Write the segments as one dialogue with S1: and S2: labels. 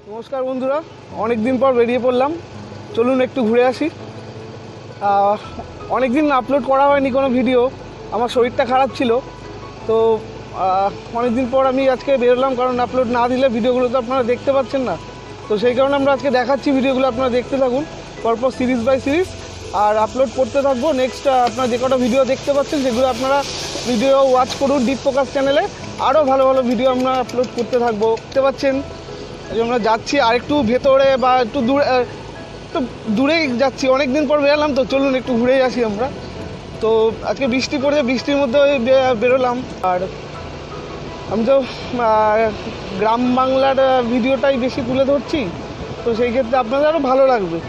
S1: নমস্কার বন্ধুরা, অনেক দিন পর বেরিয়ে পড়লাম। চলুন একটু ঘুরে আসি। অনেক দিন আপলোড করা হয়নি কোনো ভিডিও, আমার শরীরটা খারাপ ছিল। তো অনেক দিন পর আমি আজকে বেরোলাম, কারণ আপলোড না দিলে ভিডিওগুলো তো আপনারা দেখতে পাচ্ছেন না। তো সেই কারণে আমরা আজকে দেখাচ্ছি ভিডিওগুলো, আপনারা দেখতে থাকুন পরপর সিরিজ বাই সিরিজ, আর আপলোড করতে থাকবো। নেক্সট আপনারা যে কটা ভিডিও দেখতে পাচ্ছেন সেগুলো আপনারা ভিডিও ওয়াচ করুন ডিপ ফোকাস চ্যানেলে। আরও ভালো ভালো ভিডিও আমরা আপলোড করতে থাকবো। দেখতে পাচ্ছেন আমরা যাচ্ছি আর একটু ভেতরে বা একটু দূরেই যাচ্ছি, অনেক দিন পর বেরোলাম, তো চলুন একটু ঘুরেই আসি আমরা। তো আজকে বৃষ্টি পড়েছে, বৃষ্টির মধ্যে বেরোলাম। আর আমি তো গ্রাম বাংলার ভিডিওটাই বেশি তুলে ধরছি, তো সেই ক্ষেত্রে আপনাদের আরও ভালো লাগবে।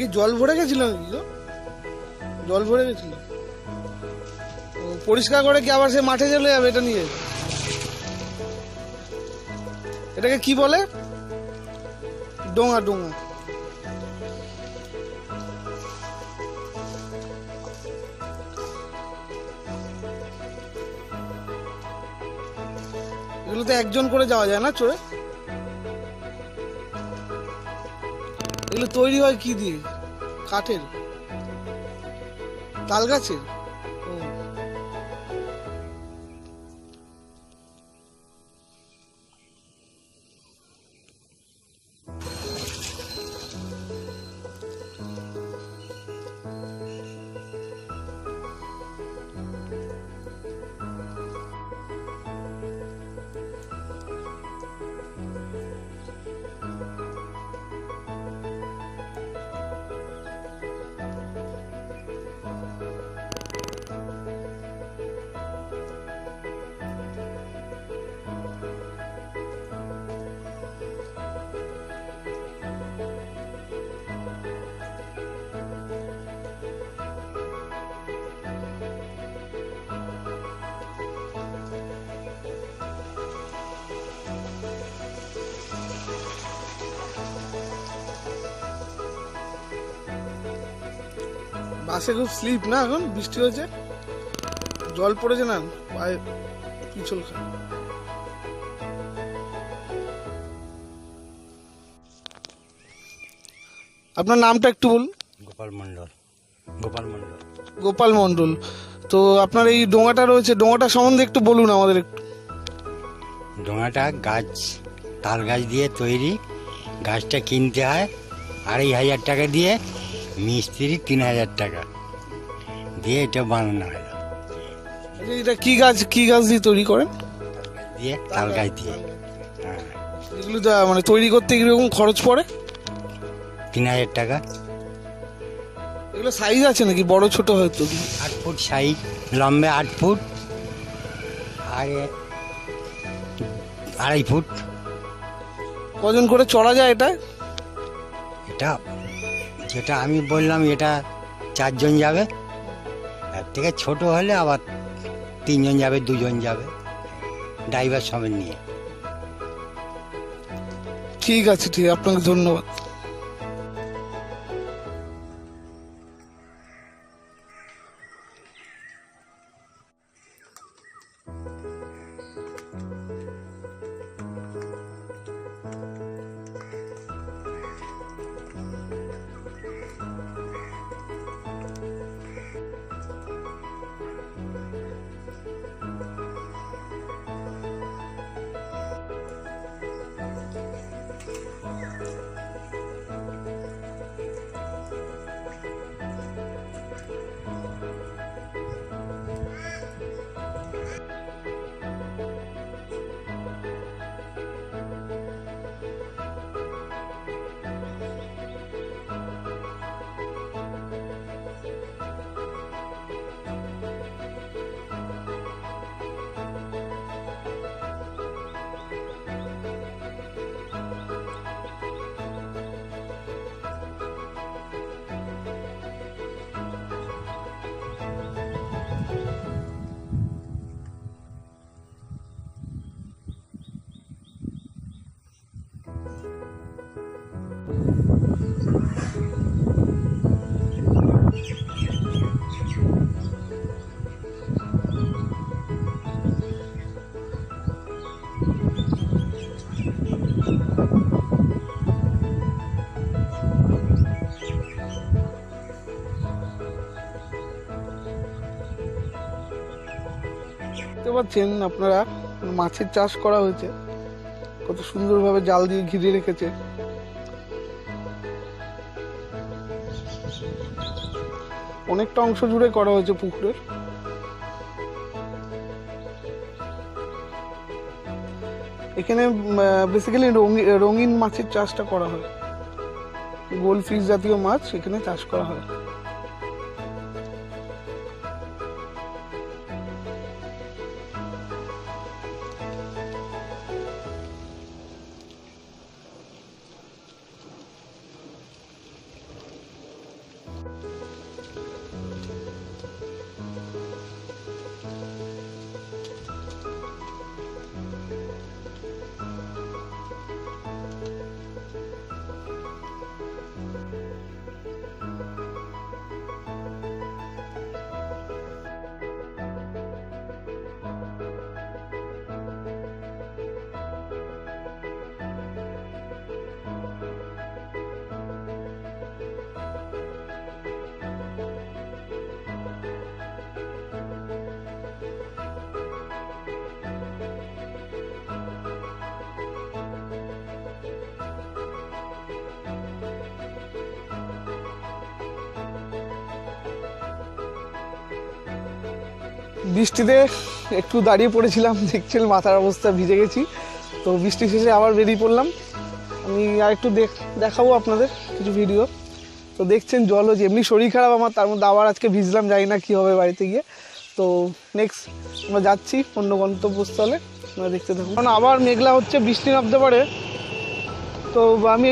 S1: কি জল ভরে গেছিল নাকি? জল ভরে গেছিল, পরিষ্কার করে কি আবার সে মাঠে চলে যাবে? এটা নিয়ে, এটাকে কি বলে? ডোঙা। ডোঙা এগুলোতে একজন করে যাওয়া যায় না চড়ে? এগুলো তৈরি হয় কি দিয়ে? কাঠের? তাল গাছের? ও, বাসে খুব স্লিপ না? এখন বৃষ্টি হয়েছে, জল পড়েছে না, পায়ে পিছল খায়। আপনার নামটা একটু বলুন।
S2: গোপাল মণ্ডল। গোপাল মণ্ডল।
S1: গোপাল মণ্ডল। তো আপনার এই ডোঙাটা রয়েছে, ডোঙাটা সম্বন্ধে একটু বলুন আমাদের একটু।
S2: ডোঙাটা গাছ, তাল গাছ দিয়ে তৈরি। গাছটা কিনতে হয় 2,500 টাকা দিয়ে, মিস্ত্রি 3,000 টাকা দিয়ে এটা বানানো হয়।
S1: এটা কি গাছ, কি গাছ দিয়ে তৈরি করেন?
S2: দিয়ে তাল গাছ দিয়ে। হ্যাঁ,
S1: এগুলো মানে তৈরি করতে কিরকম খরচ পড়ে?
S2: 3,000 টাকা।
S1: এগুলো সাইজ আছে নাকি, বড় ছোট হয়তো?
S2: 8 ফুট সাইজ, লম্বে 8 ফুট আর 2.5 ফুট।
S1: কজন করে চড়া যায় এটা?
S2: এটা যেটা আমি বললাম এটা 4 জন যাবে, এর থেকে ছোট হলে আবার 3 জন যাবে, 2 জন যাবে, ড্রাইভার সমেত নিয়ে।
S1: ঠিক আছে, ঠিক আছে, আপনাকে ধন্যবাদ। দেখতে পাচ্ছেন আপনারা, মাছের চাষ করা হয়েছে, কত সুন্দরভাবে জাল দিয়ে ঘিরে রেখেছে। অনেকটা অংশ জুড়ে করা হয়েছে পুকুরের। এখানে বেসিক্যালি রঙিন মাছের চাষটা করা হয়, গোল্ড ফিশ জাতীয় মাছ এখানে চাষ করা হয়। বৃষ্টিতে একটু দাঁড়িয়ে পড়েছিলাম, দেখছেন মাথার অবস্থা ভিজে গেছি। তো বৃষ্টি শেষে আবার বেরিয়ে পড়লাম। আমি আর একটু দেখাবো আপনাদের কিছু ভিডিও। তো দেখছেন জলও যে এমনি শরীর খারাপ আমার, তার মধ্যে আবার আজকে ভিজলাম, জানি না কী হবে বাড়িতে গিয়ে। তো নেক্সট আমরা যাচ্ছি অন্য গন্তব্যস্থলে, আপনারা দেখতে থাকুন। কারণ আবার মেঘলা হচ্ছে, বৃষ্টি নামতে পারে। তো আমি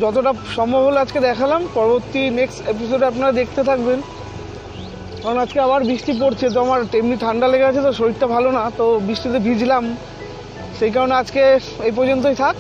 S1: যতটা সম্ভব হলো আজকে দেখালাম, পরবর্তী নেক্সট এপিসোডে আপনারা দেখতে থাকবেন। কারণ আজকে আবার বৃষ্টি পড়ছে, তো আমার এমনি ঠান্ডা লেগে আছে, তো শরীরটা ভালো না, তো বৃষ্টিতে ভিজলাম, সেই কারণে আজকে এই পর্যন্তই থাক।